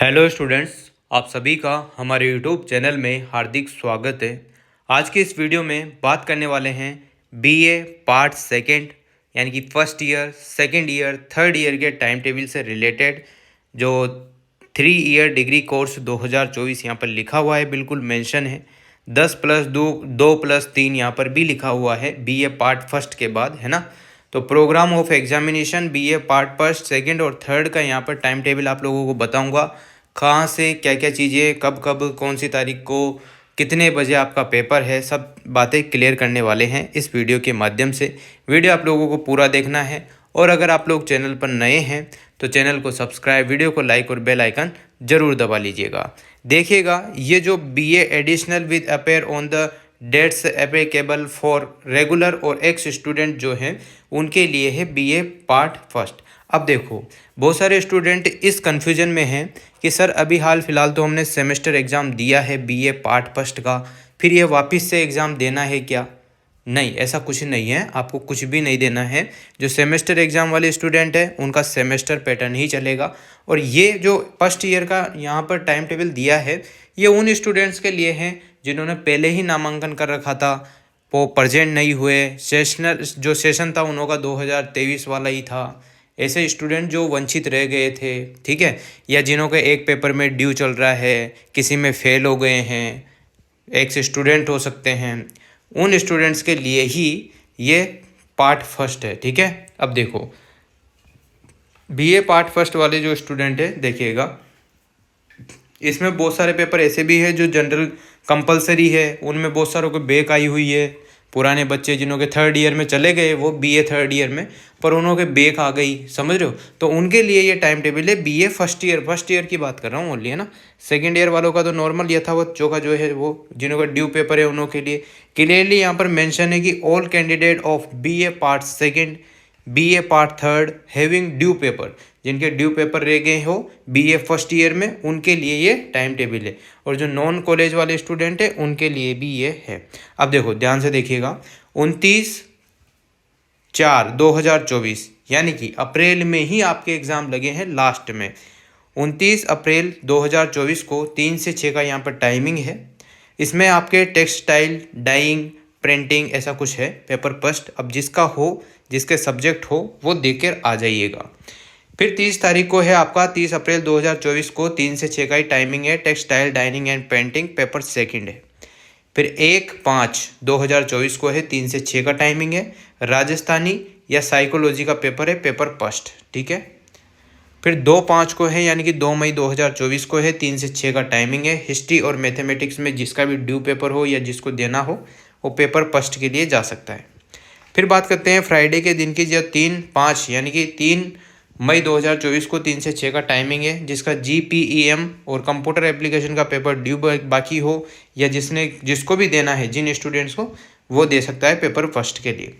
Hello students, आप सभी का हमारे यूट्यूब चैनल में हार्दिक स्वागत है। आज के इस वीडियो में बात करने वाले हैं बीए पार्ट सेकंड यानी कि first year, second year, third year के टाइम टेबल से रिलेटेड जो 3 ईयर डिग्री कोर्स 2024 यहाँ पर लिखा हुआ है, बिल्कुल मेंशन है। 10+2 2+3 यहाँ पर भी लिखा हुआ है बीए पार्ट फर्स्ट के बाद, है ना। तो program of examination BA part first, second और थर्ड का यहाँ पर टाइम टेबल आप लोगों को बताऊंगा। कहाँ से क्या क्या चीज़ें, कब कब, कौन सी तारीख को, कितने बजे आपका पेपर है, सब बातें क्लियर करने वाले हैं इस वीडियो के माध्यम से। वीडियो आप लोगों को पूरा देखना है और अगर आप लोग चैनल पर नए हैं तो चैनल को सब्सक्राइब, वीडियो को लाइक और बेल आइकन ज़रूर दबा लीजिएगा। देखिएगा, ये जो BA additional with appear on the dates applicable for regular और एक्स स्टूडेंट जो हैं उनके लिए है बीए पार्ट फर्स्ट। अब देखो, बहुत सारे स्टूडेंट इस कन्फ्यूजन में हैं कि सर अभी हाल फिलहाल तो हमने सेमेस्टर एग्ज़ाम दिया है बीए पार्ट फर्स्ट का, फिर ये वापस से एग्ज़ाम देना है क्या? नहीं, ऐसा कुछ नहीं है, आपको कुछ भी नहीं देना है। जो सेमेस्टर एग्ज़ाम वाले स्टूडेंट हैं उनका सेमेस्टर पैटर्न ही चलेगा। और ये जो फर्स्ट ईयर का यहाँ पर टाइम टेबल दिया है ये उन स्टूडेंट्स के लिए हैं जिन्होंने पहले ही नामांकन कर रखा था, वो प्रेजेंट नहीं हुए। सेशनल जो सेशन था उन लोगों का 2023 वाला ही था। ऐसे स्टूडेंट जो वंचित रह गए थे, ठीक है, या जिन्हों के एक पेपर में ड्यू चल रहा है, किसी में फेल हो गए हैं, एक्स स्टूडेंट हो सकते हैं, उन स्टूडेंट्स के लिए ही ये पार्ट फर्स्ट है, ठीक है। अब देखो, बीए पार्ट फर्स्ट वाले जो स्टूडेंट है, देखिएगा, इसमें बहुत सारे पेपर ऐसे भी है जो जनरल कंपलसरी है, उनमें बहुत सारों को बैक आई हुई है। पुराने बच्चे जिन्हों के थर्ड ईयर में चले गए वो बीए थर्ड ईयर में, पर उन्हों के बैक आ गई, समझ रहे हो, तो उनके लिए ये टाइम टेबल है बीए फर्स्ट ईयर की बात कर रहा हूँ ओनली, है ना। सेकेंड ईयर वालों का तो नॉर्मल यथावत जो का जो है वो जिन्हों का ड्यू पेपर है उन्हों के लिए क्लियरली यहाँ पर मेंशन है कि all candidate of BA part second, BA part third having due paper, जिनके ड्यू पेपर रह गए हो बीए फर्स्ट ईयर में, उनके लिए ये टाइम टेबल है। और जो नॉन कॉलेज वाले स्टूडेंट हैं उनके लिए भी ये है। अब देखो, ध्यान से देखिएगा, 29/4/2024 यानी कि अप्रैल में ही आपके एग्ज़ाम लगे हैं लास्ट में। 29 अप्रैल 2024 को 3 से 6 का यहाँ पर टाइमिंग है। इसमें आपके टेक्सटाइल, डाइंग, प्रिंटिंग ऐसा कुछ है पेपर फर्स्ट। अब जिसका हो, जिसके सब्जेक्ट हो वो देकर आ जाइएगा। फिर 30 तारीख को है आपका, 30 अप्रैल 2024 को 3 से 6 का ही टाइमिंग है, textile, dining and painting paper second है। फिर 1/5/2024 को है, 3 से 6 का टाइमिंग है, राजस्थानी या साइकोलॉजी का पेपर है, पेपर फर्स्ट, ठीक है। फिर 2/5 को है यानी कि 2 मई 2024 को है, 3 से 6 का टाइमिंग है, हिस्ट्री और मैथमेटिक्स में जिसका भी ड्यू पेपर हो या जिसको देना हो वो पेपर फर्स्ट के लिए जा सकता है। फिर बात करते हैं फ्राइडे के दिन की, जो 3/5 यानी कि 3 मई 2024 को 3 से 6 का टाइमिंग है, जिसका GPEM और कंप्यूटर एप्लीकेशन का पेपर ड्यू बाकी हो या जिसको भी देना है, जिन स्टूडेंट्स को, वो दे सकता है पेपर फर्स्ट के लिए।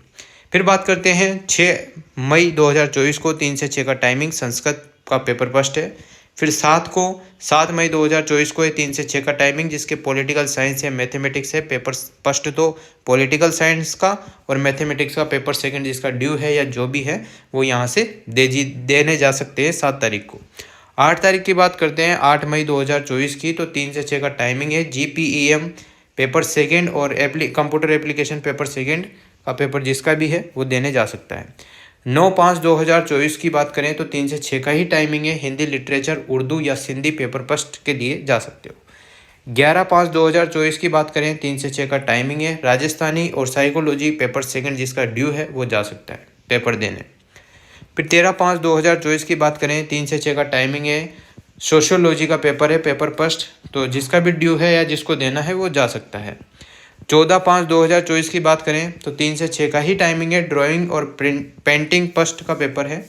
फिर बात करते हैं 6 मई 2024 को 3 से 6 का टाइमिंग, संस्कृत का पेपर फर्स्ट है। फिर 7 मई 2024 को है, 3 से 6 का टाइमिंग, जिसके पॉलिटिकल साइंस या मैथमेटिक्स है, पेपर फर्स्ट तो पॉलिटिकल साइंस का, और मैथमेटिक्स का पेपर सेकंड जिसका ड्यू है या जो भी है वो यहाँ से देने जा सकते हैं 7 तारीख को। 8 तारीख की बात करते हैं, 8 मई 2024 की, तो 3 से 6 का टाइमिंग है, GPEM पेपर सेकेंड और कंप्यूटर एप्लीकेशन पेपर सेकेंड का पेपर जिसका भी है वो देने जा सकता है। 9/5/2024 की बात करें तो 3 से 6 का ही टाइमिंग है, हिंदी लिटरेचर, उर्दू या सिंधी पेपर फर्स्ट के लिए जा सकते हो। 11/5/2024 की बात करें, 3 से 6 का टाइमिंग है, राजस्थानी और साइकोलॉजी पेपर सेकंड जिसका ड्यू है वो जा सकता है पेपर देने। फिर 13/5/2024 की बात करें, 3 से 6 का टाइमिंग है, सोशियोलॉजी का पेपर है, पेपर फर्स्ट, तो जिसका भी ड्यू है या जिसको देना है वो जा सकता है। 14/5/2024 की बात करें तो 3 से 6 का ही टाइमिंग है, ड्राइंग और पेंटिंग फर्स्ट का पेपर है।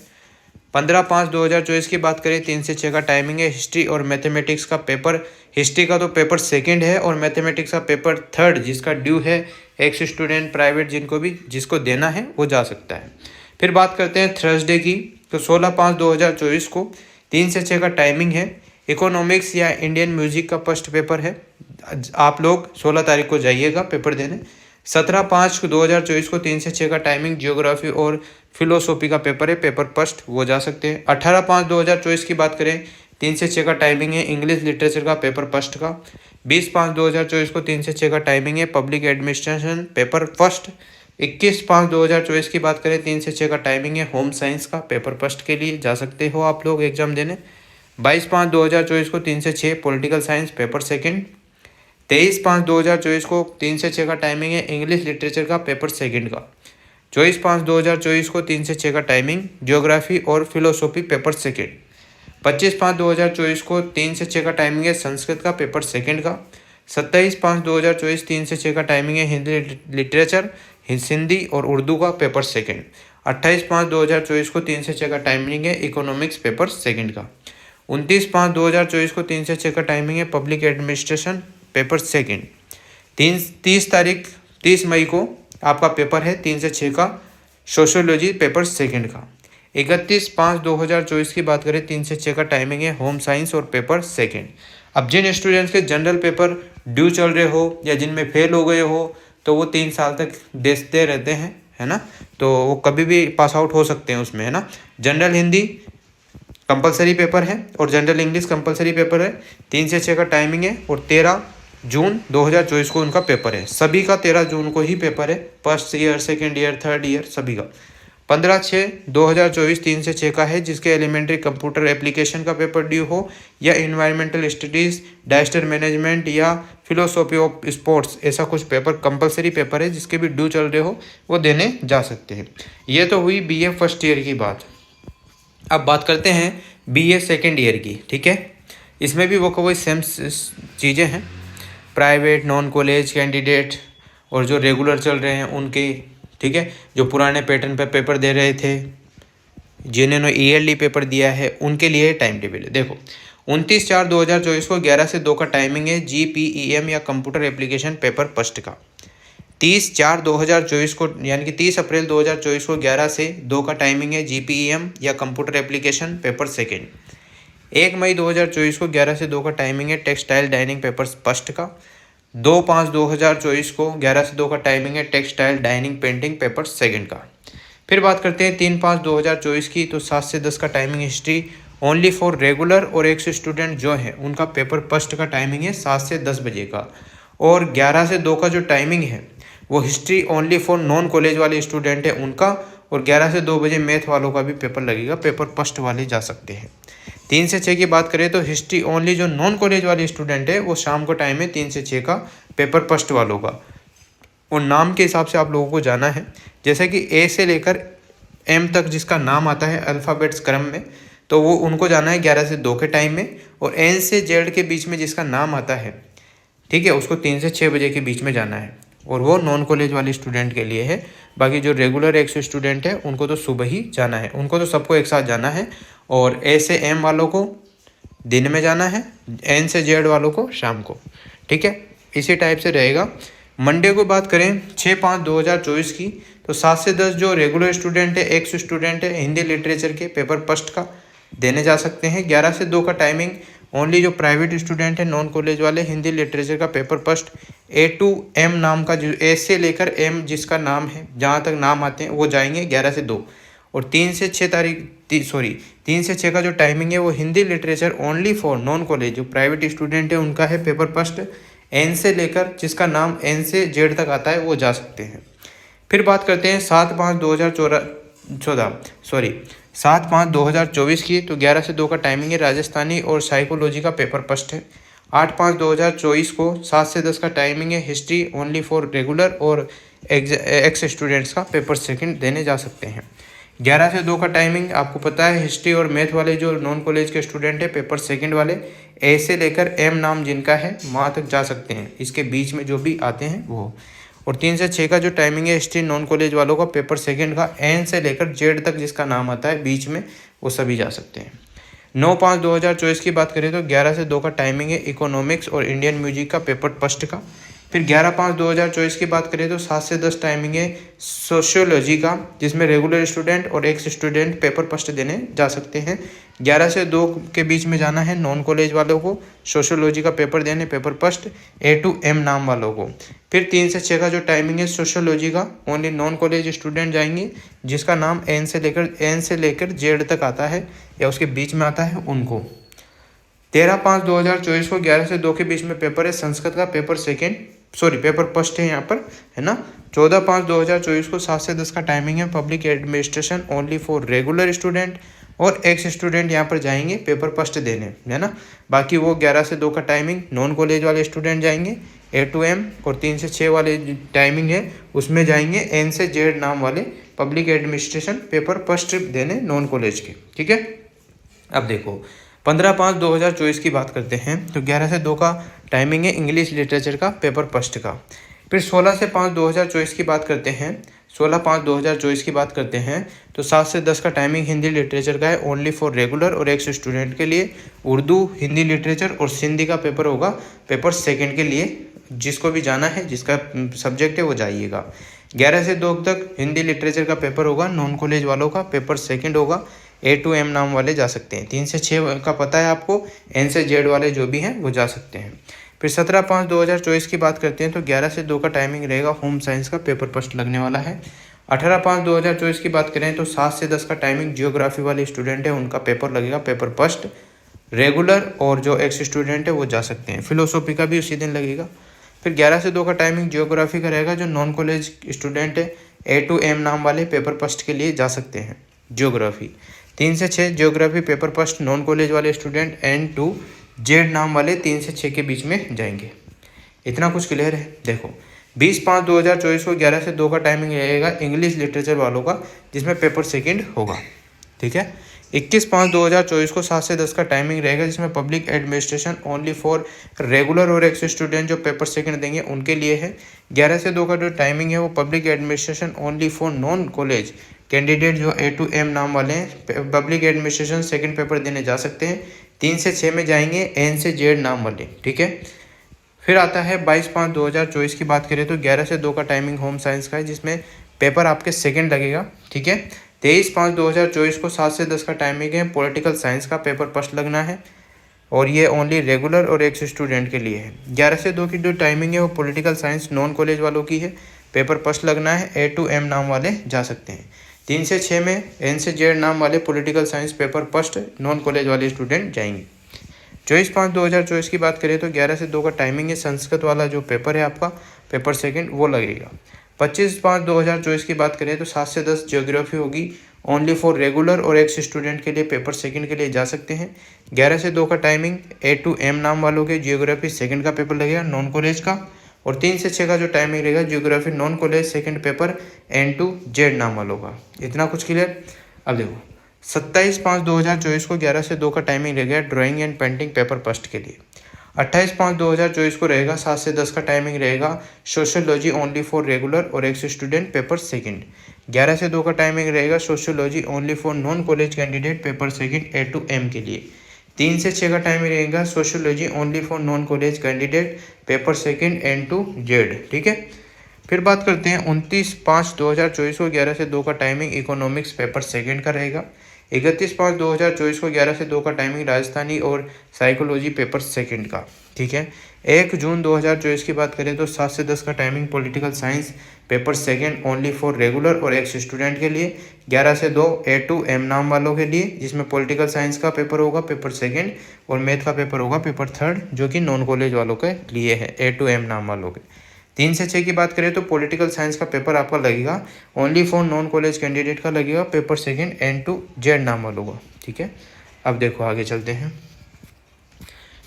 15/5/2024 की बात करें, 3 से 6 का टाइमिंग है, हिस्ट्री और मैथमेटिक्स का पेपर, हिस्ट्री का तो पेपर सेकंड है और मैथमेटिक्स का पेपर थर्ड जिसका ड्यू है, एक्स स्टूडेंट, प्राइवेट, जिसको देना है वो जा सकता है। फिर बात करते हैं थर्सडे की, तो 16/5/2024 को 3 से 6 का टाइमिंग है, इकोनॉमिक्स या इंडियन म्यूजिक का फर्स्ट पेपर है, आप लोग 16 तारीख को जाइएगा पेपर देने। 17/5/2024 को 3 से 6 का टाइमिंग, जियोग्राफी और फिलोसॉफी का पेपर है, पेपर फर्स्ट, वो जा सकते हैं। 18/5/2024 की बात करें, 3 से 6 का टाइमिंग है इंग्लिश लिटरेचर का पेपर फर्स्ट का। 20/5/2024 को 3 से 6 का टाइमिंग है पब्लिक एडमिनिस्ट्रेशन पेपर फर्स्ट। 21/5/2024 की बात करें 3 से 6 का टाइमिंग है होम साइंस का पेपर फर्स्ट के लिए जा सकते हो आप लोग एग्जाम देने। 22/5/2024 को 3 से 6 पॉलिटिकल साइंस पेपर सेकंड। 23/5/2024 को 3 से 6 का टाइमिंग है इंग्लिश लिटरेचर का पेपर सेकंड का। 24/5/2024 को 3 से 6 का टाइमिंग ज्योग्राफी और फिलोसॉफी पेपर सेकंड। 25/5/2024 को 3 से 6 का टाइमिंग है संस्कृत का पेपर सेकंड का। 27/5/2024 3 से 6 का टाइमिंग है हिंदी लिटरेचर हिंदी और उर्दू का पेपर सेकंड। 28/5/2024 को 3 से 6 का टाइमिंग है इकोनॉमिक्स पेपर सेकंड का। 29/5/2024 को 3 से 6 का टाइमिंग है पब्लिक एडमिनिस्ट्रेशन पेपर सेकंड। 30 मई को आपका पेपर है 3 से 6 का सोशियोलॉजी पेपर सेकंड का। 31/5/2024 की बात करें 3 से 6 का टाइमिंग है होम साइंस और पेपर सेकंड। अब जिन स्टूडेंट्स के जनरल पेपर ड्यू चल रहे हो या जिनमें फेल हो गए हो तो वो 3 साल तक देते रहते हैं, है ना, तो वो कभी भी पास आउट हो सकते हैं उसमें, है ना। जनरल हिंदी कंपलसरी पेपर है और जनरल इंग्लिश कंपलसरी पेपर है। 3 से 6 का टाइमिंग है और 13 जून 2024 को उनका पेपर है। सभी का 13 जून को ही पेपर है, first year second year third year सभी का। 15/6/2024 3 से 6 का है जिसके एलिमेंट्री कंप्यूटर एप्लीकेशन का पेपर ड्यू हो या इन्वायरमेंटल स्टडीज़ डिजास्टर मैनेजमेंट या फिलोसॉफी ऑफ स्पोर्ट्स, ऐसा कुछ पेपर कंपलसरी पेपर है जिसके भी ड्यू चल रहे हो वो देने जा सकते हैं। ये तो हुई बीए फर्स्ट ईयर की बात। अब बात करते हैं बीए सेकेंड ईयर की, ठीक है। इसमें भी वो कोई सेम चीज़ें हैं, प्राइवेट नॉन कॉलेज कैंडिडेट और जो रेगुलर चल रहे हैं उनके, ठीक है, जो पुराने पैटर्न पे पेपर दे रहे थे जिन्होंने ईयरली पेपर दिया है उनके लिए टाइम टेबल है। देखो 29/4/2024 को 11 से 2 का टाइमिंग है GPEM या कंप्यूटर एप्लीकेशन पेपर फर्स्ट का। 30/4/2024 को यानी कि 30 अप्रैल 2024 को 11 से 2 का टाइमिंग है GPEM या कंप्यूटर एप्लीकेशन पेपर सेकेंड। 1 मई 2024 को 11 से 2 का टाइमिंग है टेक्सटाइल डाइनिंग पेपर फर्स्ट का। 2/5/2024 को 11 से 2 का टाइमिंग है textile dining painting paper second का। फिर बात करते हैं 3/5/2024 की, तो 7 से 10 का timing history only for regular और एक स्टूडेंट जो है उनका पेपर फर्स्ट का टाइमिंग है 7 से 10 बजे का। और 11 से 2 का जो टाइमिंग है वो history only for non college वाले स्टूडेंट है उनका, और 11 से 2 बजे मैथ वालों का भी पेपर लगेगा, पेपर फर्स्ट वाले जा सकते हैं। 3 से 6 की बात करें तो हिस्ट्री ओनली जो नॉन कॉलेज वाले स्टूडेंट है वो शाम को टाइम है 3 से 6 का पेपर फर्स्ट वालों का। और नाम के हिसाब से आप लोगों को जाना है, जैसे कि ए से लेकर एम तक जिसका नाम आता है अल्फ़ाबेट्स क्रम में, तो वो उनको जाना है 11 से 2 के टाइम में। और एन से जेड के बीच में जिसका नाम आता है, ठीक है, उसको 3 से 6 बजे के बीच में जाना है, और वो नॉन कॉलेज वाले स्टूडेंट के लिए है। बाकी जो रेगुलर एक स्टूडेंट है उनको तो सुबह ही जाना है, उनको तो सबको एक साथ जाना है। और ए से एम वालों को दिन में जाना है, एन से जेड वालों को शाम को, ठीक है, इसी टाइप से रहेगा। मंडे को बात करें 6/5/2024 की, तो 7 से 10 जो रेगुलर स्टूडेंट है एक स्टूडेंट है हिंदी लिटरेचर के पेपर फर्स्ट का देने जा सकते हैं। 11 से 2 का टाइमिंग ओनली जो प्राइवेट स्टूडेंट है नॉन कॉलेज वाले हिंदी लिटरेचर का paper first A to M नाम का, जो A से लेकर M जिसका नाम है जहाँ तक नाम आते हैं वो जाएंगे 11 से 2। और 3 से 6 का जो टाइमिंग है वो Hindi literature only for non college जो प्राइवेट स्टूडेंट है उनका है पेपर फर्स्ट। N से लेकर जिसका नाम N से Z तक आता है वो जा सकते हैं। फिर बात करते हैं 7/5/2024 की, तो 11 से 2 का टाइमिंग है राजस्थानी और साइकोलॉजी का पेपर फर्स्ट है। 8/5/2024 को 7 से 10 का टाइमिंग है हिस्ट्री ओनली फॉर रेगुलर और एक्स स्टूडेंट्स का पेपर सेकंड देने जा सकते हैं। 11 से 2 का टाइमिंग आपको पता है हिस्ट्री और मैथ वाले जो नॉन कॉलेज के स्टूडेंट है पेपर सेकंड वाले ए से लेकर M नाम जिनका है वहाँ तक जा सकते हैं, इसके बीच में जो भी आते हैं वो। और 3 से 6 का जो टाइमिंग है हिस्ट्री नॉन कॉलेज वालों का पेपर सेकंड का N से लेकर Z तक जिसका नाम आता है बीच में वो सभी जा सकते हैं। 9/5/2024 की बात करें तो 11 से 2 का टाइमिंग है इकोनॉमिक्स और इंडियन म्यूजिक का पेपर फर्स्ट का। फिर 11/5/2024 की बात करें तो 7 से 10 टाइमिंग है सोशियोलॉजी का जिसमें रेगुलर स्टूडेंट और एक स्टूडेंट पेपर फर्स्ट देने जा सकते हैं। 11 से 2 के बीच में जाना है नॉन कॉलेज वालों को सोशियोलॉजी का पेपर देने paper first A to M नाम वालों को। फिर 3 से 6 का जो टाइमिंग है सोशियोलॉजी का ओनली नॉन कॉलेज स्टूडेंट जाएंगे जिसका नाम N से लेकर Z तक आता है या उसके बीच में आता है उनको। 13/5/2024 को 11 से 2 के बीच में पेपर है संस्कृत का, पेपर फर्स्ट है यहाँ पर, है ना। 14/5/2024 को 7 से 10 का टाइमिंग है। Public administration only for regular student और एक्स स्टूडेंट यहाँ पर जाएंगे पेपर फर्स्ट देने, है ना। बाकी वो 11 से 2 का टाइमिंग नॉन कॉलेज वाले स्टूडेंट जाएंगे। A to M और 3 से 6 वाले टाइमिंग है उसमें जाएंगे N से Z नाम वाले पब्लिक एडमिनिस्ट्रेशन पेपर फर्स्ट देने नॉन कॉलेज के, ठीक है। अब देखो 15/5/2024 की बात करते हैं तो 11 से 2 का टाइमिंग है इंग्लिश लिटरेचर का पेपर फर्स्ट का। फिर 16 से 5/2024 की बात करते हैं, 16/5/2024 की बात करते हैं तो 7 से 10 का टाइमिंग हिंदी लिटरेचर का है ओनली फॉर रेगुलर और एक्स स्टूडेंट के लिए। उर्दू, हिंदी लिटरेचर और सिंधी का पेपर होगा पेपर सेकंड के लिए, जिसको भी जाना है, जिसका सब्जेक्ट है वो जाइएगा। 11 से 2 तक हिंदी लिटरेचर का पेपर होगा, नॉन कॉलेज वालों का पेपर सेकंड होगा। A to M नाम वाले जा सकते हैं। 3 से 6 का पता है आपको, N से Z वाले जो भी हैं वो जा सकते हैं। फिर 17/5/2024 की बात करते हैं तो 11 से 2 का टाइमिंग रहेगा, होम साइंस का पेपर फर्स्ट लगने वाला है। 18/5/2024 की बात करें तो 7 से 10 का टाइमिंग जियोग्राफी वाले स्टूडेंट है उनका पेपर लगेगा पेपर फर्स्ट। रेगुलर और जो एक्स स्टूडेंट है वो जा सकते हैं। फिलोसॉफी का भी उसी दिन लगेगा। फिर 11 से 2 का टाइमिंग जियोग्राफी का रहेगा, जो नॉन कॉलेज स्टूडेंट है A to M नाम वाले पेपर फर्स्ट के लिए जा सकते हैं जियोग्राफी। 3 से 6 geography paper first non college वाले स्टूडेंट N to Z नाम वाले 3 से 6 के बीच में जाएंगे। इतना कुछ क्लियर है। देखो 20/5/2024 को 11 से 2 का टाइमिंग रहेगा इंग्लिश लिटरेचर वालों का, जिसमें पेपर सेकंड होगा, ठीक है। 21/5/2024 को 7 से 10 का टाइमिंग रहेगा, जिसमें public administration only for regular और एक्स स्टूडेंट जो पेपर सेकंड देंगे उनके लिए है। 11 से 2 का जो टाइमिंग है वो public administration only for non college candidate जो A to M नाम वाले हैं पब्लिक एडमिनिस्ट्रेशन सेकंड पेपर देने जा सकते हैं। 3 से 6 में जाएंगे N से Z नाम वाले, ठीक है। फिर आता है 22/5/2024 की बात करें तो 11 से 2 का टाइमिंग होम साइंस का है, जिसमें पेपर आपके सेकंड लगेगा, ठीक है। 23/5/2024 को 7 से 10 का टाइमिंग है पॉलिटिकल साइंस का पेपर फर्स्ट लगना है, और ये ओनली रेगुलर और एक्स स्टूडेंट के लिए है। 11 से 2 की जो टाइमिंग है वो पॉलिटिकल साइंस नॉन कॉलेज वालों की है, पेपर फर्स्ट लगना है। A to M नाम वाले जा सकते हैं। 3 से 6 में N से Z नाम वाले political science paper first non college वाले स्टूडेंट जाएंगे। 24/5/2024 की बात करें तो 11 से 2 का टाइमिंग है संस्कृत वाला जो पेपर है आपका पेपर सेकंड वो लगेगा। 25/5/2024 की बात करें तो 7 से 10 जियोग्राफी होगी ओनली फॉर रेगुलर और एक्स स्टूडेंट के लिए, पेपर सेकंड के लिए जा सकते हैं। 11 से 2 का टाइमिंग A to M नाम वालों के जियोग्राफी सेकंड का पेपर लगेगा नॉन कॉलेज का, और 3 से 6 का जो टाइमिंग रहेगा geography non college second paper N to Z नाम वालों का। इतना कुछ क्लियर। अब देखो 27/5/2024 को 11 से 2 का टाइमिंग रहेगा drawing and painting paper first के लिए। 28/5/2024 को रहेगा 7 से 10 का टाइमिंग रहेगा सोशियोलॉजी ओनली फॉर रेगुलर और एक्स स्टूडेंट पेपर सेकंड। 11 से 2 का टाइमिंग रहेगा sociology only for non college candidate paper second A to M के लिए। 3 से 6 का टाइमिंग रहेगा sociology only for non college candidate paper second N to Z, ठीक है। फिर बात करते हैं 29/5/2024 को 11 से 2 का टाइमिंग इकोनॉमिक्स पेपर सेकंड का रहेगा। 31/5/2024 को 11 से 2 का टाइमिंग राजस्थानी और साइकोलॉजी पेपर सेकंड का, ठीक है। 1 जून 2024 की बात करें तो 7 से 10 का timing political science paper second only for regular और एक्स स्टूडेंट के लिए। 11 से 2 A to M नाम वालों के लिए, जिसमें पॉलिटिकल साइंस का पेपर होगा पेपर सेकंड और मैथ का पेपर होगा पेपर थर्ड, जो कि नॉन कॉलेज वालों के लिए है A to M नाम वालों के। 3 से 6 की बात करें तो पॉलिटिकल साइंस का पेपर आपका लगेगा only for non college candidate का लगेगा paper second N to Z नाम वालों का, ठीक है। अब देखो आगे चलते हैं।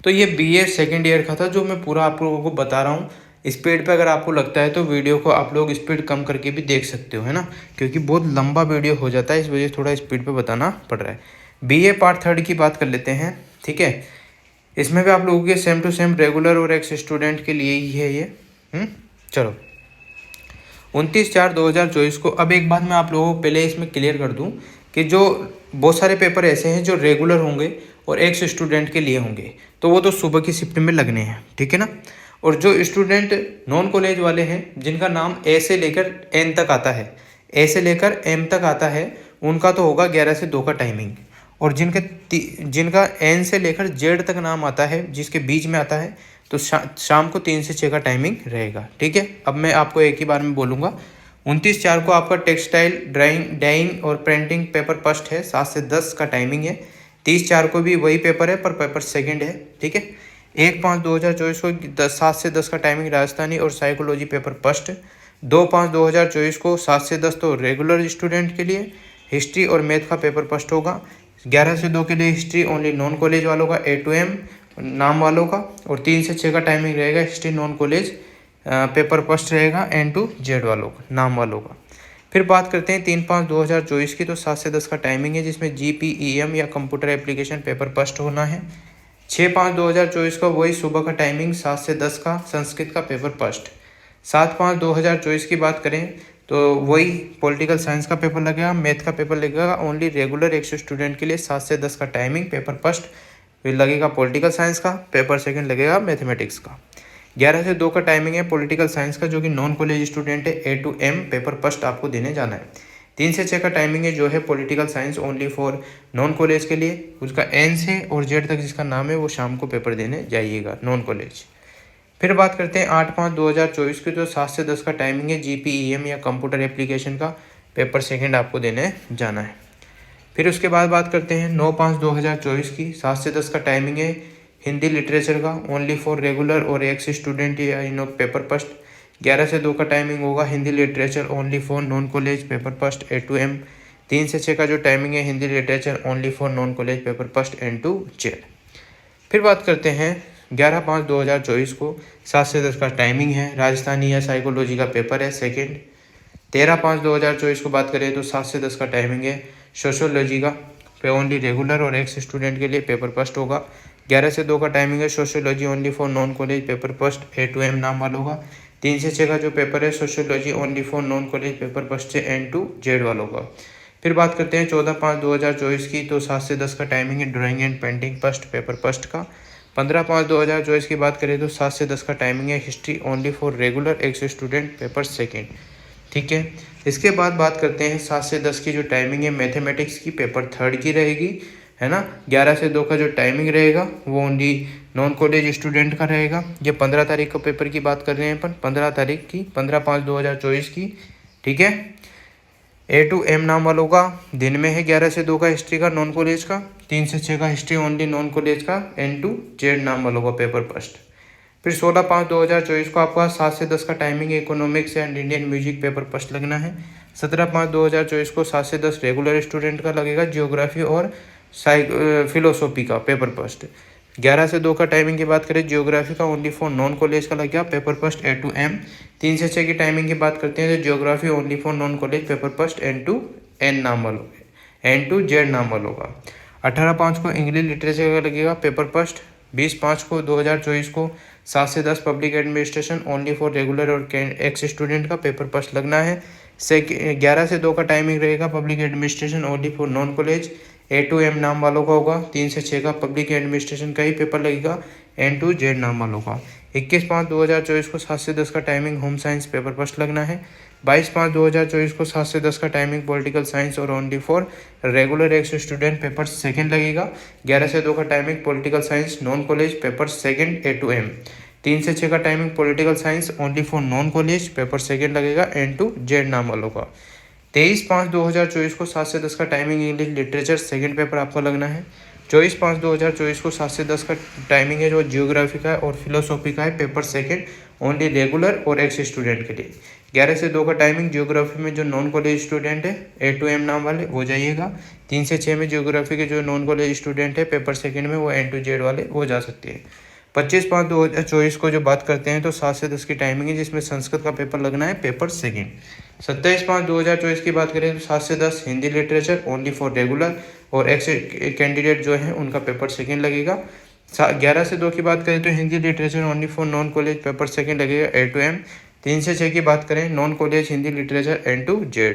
तो ये BA सेकेंड ईयर का था जो मैं पूरा आप लोगों को बता रहा हूँ। स्पीड पे अगर आपको लगता है तो वीडियो को आप लोग स्पीड कम करके भी देख सकते हो, है ना, क्योंकि बहुत लंबा वीडियो हो जाता है, इस वजह से थोड़ा स्पीड पे बताना पड़ रहा है। BA पार्ट थर्ड की बात कर लेते हैं, ठीक है। इसमें भी आप लोगों के सेम टू सेम रेगुलर और एक्स स्टूडेंट के लिए ही है ये। चलो 29/4/2024 को। अब एक बात मैं आप लोगों को पहले इसमें क्लियर कर दूं कि जो बहुत सारे पेपर ऐसे हैं जो रेगुलर होंगे और एक्स स्टूडेंट के लिए होंगे, तो वो तो सुबह की शिफ्ट में लगने हैं, ठीक है ना। और जो स्टूडेंट नॉन कॉलेज वाले हैं जिनका नाम A से लेकर N तक आता है, A से लेकर M तक आता है, उनका तो होगा 11 से 2 का टाइमिंग। और जिनका N से लेकर Z तक नाम आता है, जिसके बीच में आता है, तो शाम को 3 से 6 का टाइमिंग रहेगा, ठीक है। अब मैं आपको एक ही बार में बोलूँगा। 29/4 को आपका टेक्सटाइल ड्राइंग डाइंग और प्रिंटिंग पेपर फर्स्ट है, 7 से 10 का टाइमिंग है। 30/4 को भी वही पेपर है पर पेपर सेकंड है, ठीक है। 1/5/2024 को 7 से 10 का टाइमिंग राजस्थानी और साइकोलॉजी पेपर फर्स्ट। 2/5/2024 को 7 से 10 तो रेगुलर स्टूडेंट के लिए हिस्ट्री और मैथ का पेपर फर्स्ट होगा। 11 से 2 के लिए हिस्ट्री ओनली नॉन कॉलेज वालों का, A to M नाम वालों का, और 3 से 6 का टाइमिंग रहेगा history non college paper first रहेगा N to Z वालों का, नाम वालों का। फिर बात करते हैं 3/5/2024 की, तो 7 से 10 का टाइमिंग है जिसमें GPEM या कंप्यूटर एप्लीकेशन पेपर फर्स्ट होना है। 6/5/2024 का वही सुबह का टाइमिंग 7 से 10 का संस्कृत का पेपर फर्स्ट। 7/5/2024 की बात करें तो वही पॉलिटिकल साइंस का पेपर लगेगा, मैथ का पेपर लगेगा ओनली रेगुलर 100 स्टूडेंट के लिए। 7 से 10 का टाइमिंग पेपर फर्स्ट लगेगा पॉलिटिकल साइंस का, पेपर सेकंड लगेगा मैथमेटिक्स का। 11 से 2 का टाइमिंग है पॉलिटिकल साइंस का जो कि नॉन कॉलेज स्टूडेंट है, A to M paper first आपको देने जाना है। 3 से 6 का टाइमिंग है जो है political science only for non college के लिए, उसका N से और Z तक जिसका नाम है वो शाम को पेपर देने जाइएगा नॉन कॉलेज। फिर बात करते हैं 8/5/2024 की, तो 7 से 10 का टाइमिंग है GPEM या कंप्यूटर एप्लीकेशन का, पेपर सेकंड आपको देने जाना है। फिर उसके बाद बात करते हैं 9/5/2024 की, 7 से 10 का टाइमिंग है हिंदी लिटरेचर का ओनली फॉर रेगुलर और एक्स स्टूडेंट या इन पेपर फर्स्ट। 11 से 2 का टाइमिंग होगा Hindi literature only for non college paper first A to M। 3 से 6 का जो टाइमिंग है Hindi literature only for non college paper first N to Z। फिर बात करते हैं 11/5/2024 को, 7 से 10 का टाइमिंग है राजस्थानी या साइकोलॉजी का पेपर है सेकेंड। 13/5/2024 को बात करें तो 7 से 10 का टाइमिंग है सोशियोलॉजी का, पे ओनली रेगुलर और एक्स स्टूडेंट के लिए पेपर फर्स्ट होगा। 11 से 2 का टाइमिंग है sociology only for non college paper first A to M नाम वालों का। 3 से 6 का जो पेपर है sociology only for non college paper first से N to Z वालों का। फिर बात करते हैं 14/5/2024 की, तो 7 से 10 का टाइमिंग है drawing and painting first paper first का। 15/5/2024 की बात करें तो 7 से 10 का टाइमिंग है history only for regular x student paper second, ठीक है। इसके बाद बात करते हैं 7 से 10 की जो टाइमिंग है मैथमेटिक्स की पेपर थर्ड की रहेगी, है ना। 11 से 2 का जो टाइमिंग रहेगा वो ओनली नॉन कॉलेज स्टूडेंट का रहेगा। ये 15 तारीख को पेपर की बात कर रहे हैं अपन, 15 तारीख की, 15/5/2024 की, ठीक है। A to M नाम वालों का दिन में है 11 से 2 का हिस्ट्री का नॉन कॉलेज का, 3 से 6 का हिस्ट्री ओनली नॉन कॉलेज का N to Z नाम वालों का पेपर फर्स्ट। फिर 16/5/2024 को आपका 7 से 10 का timing economics and Indian music paper first लगना है। 17/5/2024 को 7 से 10 रेगुलर स्टूडेंट का लगेगा जियोग्राफी और फिलोसॉफी का पेपर फर्स्ट। 11 से 2 का टाइमिंग की बात करें जियोग्राफी का ओनली फॉर नॉन कॉलेज का लगेगा paper first A to M। 3 से 6 की टाइमिंग की बात करते हैं तो geography only for non college paper first N to N नाम वालों, N to Z नाम वालों का। 18/5 को इंग्लिश लिटरेचर का लगेगा पेपर फर्स्ट। 20/5 को 2024 को 7 से 10 public administration only for regular और एक्स स्टूडेंट का पेपर फर्स्ट लगना है। 11 से 2 का टाइमिंग रहेगा public administration only for non college A to M नाम वालों का होगा। 3 से 6 का पब्लिक एडमिनिस्ट्रेशन का ही पेपर लगेगा N to Z नाम वालों का। 21/5/2024 को 7 से 10 का timing home science paper first लगना है। 22/5/2024 को 7 से 10 का टाइमिंग पॉलिटिकल साइंस और only for regular x student paper second लगेगा। 11 से 2 का timing political science non college paper second A to M। 3 से 6 का timing political science only for non college paper second लगेगा N to Z नाम वालों का। 23/5/2024 को 7 से 10 का timing English literature second paper आपको लगना है। 24/5/2024 को 7 से 10 का टाइमिंग है जो जियोग्राफी का है और फिलोसॉफी का है पेपर सेकंड ओनली रेगुलर और एक्स स्टूडेंट के लिए। 11 से 2 का टाइमिंग जियोग्राफी में जो नॉन कॉलेज स्टूडेंट है A to M नाम वाले वो जाइएगा। 3 से 6 में जियोग्राफी के जो नॉन कॉलेज स्टूडेंट है पेपर सेकंड में वो N to Z वाले वो जा सकते हैं। 25/5/2024 को जो बात करते हैं तो 7 से 10 की टाइमिंग है जिसमें संस्कृत का पेपर लगना है पेपर सेकंड। 27/5/2024 की बात करें तो 7 से 10 Hindi literature only for regular और एक्स कैंडिडेट जो है उनका पेपर सेकंड लगेगा। 11 से 2 की बात करें तो Hindi literature only for non college paper second लगेगा A to M। 3 से 6 की बात करें non college Hindi literature N to Z।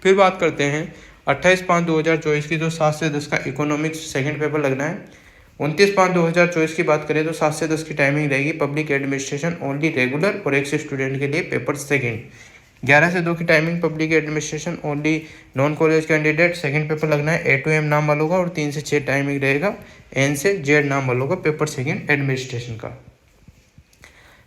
फिर बात करते हैं 28/5/2024 की, तो 7 से 10 का इकोनॉमिक्स सेकंड पेपर लगना है। 29/5/2024 की बात करें तो 7 से 10 की टाइमिंग रहेगी पब्लिक एडमिनिस्ट्रेशन ओनली रेगुलर और एक्स स्टूडेंट के लिए पेपर सेकंड। 11 से 2 की timing public administration only non college candidate second paper लगना है A to M नाम वालों का। और 3 से 6 टाइमिंग रहेगा N से Z नाम वालों का पेपर सेकंड एडमिनिस्ट्रेशन का।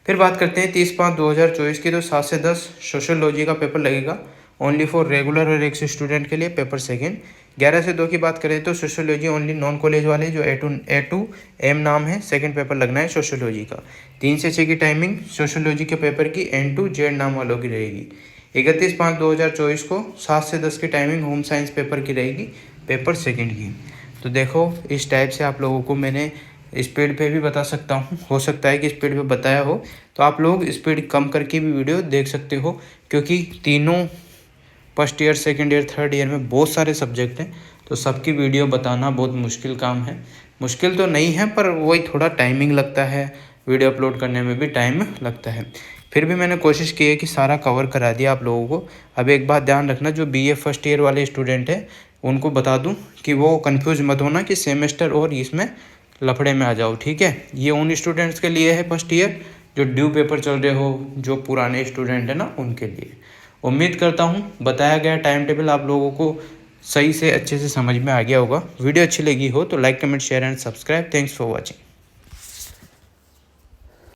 फिर बात करते हैं 30/5/2024 की, तो 7 से 10 सोशियोलॉजी का पेपर लगेगा ओनली फॉर रेगुलर और एक्स स्टूडेंट के लिए पेपर सेकेंड। 11 से 2 की बात करें तो सोशियोलॉजी ओनली नॉन कॉलेज वाले जो A2 एम नाम है, सेकंड पेपर लगना है सोशियोलॉजी का। 3 से 6 की टाइमिंग सोशियोलॉजी के पेपर की N2 जेड नाम वालों की रहेगी। 31/5/2024 को 7 से 10 की टाइमिंग होम साइंस पेपर की रहेगी, पेपर सेकेंड की। तो देखो इस टाइप से आप लोगों को मैंने स्पीड पे भी बता सकता हूँ, हो सकता है कि स्पीड पे बताया हो तो आप लोग स्पीड कम करके भी वीडियो देख सकते हो, क्योंकि तीनों first year, second year, third year में बहुत सारे सब्जेक्ट हैं, तो सबकी वीडियो बताना बहुत मुश्किल काम है। मुश्किल तो नहीं है, पर वही थोड़ा टाइमिंग लगता है, वीडियो अपलोड करने में भी टाइम लगता है। फिर भी मैंने कोशिश की है कि सारा कवर करा दिया आप लोगों को। अब एक बात ध्यान रखना, जो BA फर्स्ट ईयर वाले स्टूडेंट हैं उनको बता दूं कि वो कंफ्यूज मत होना कि सेमेस्टर और इसमें लफड़े में आ जाओ, ठीक है। ये उन स्टूडेंट्स के लिए है फर्स्ट ईयर जो ड्यू पेपर चल रहे हो, जो पुराने स्टूडेंट है ना, उनके लिए। उम्मीद करता हूँ बताया गया टाइम टेबल आप लोगों को सही से अच्छे से समझ में आ गया होगा। वीडियो अच्छी लगी हो तो like, comment, share and subscribe. Thanks for watching.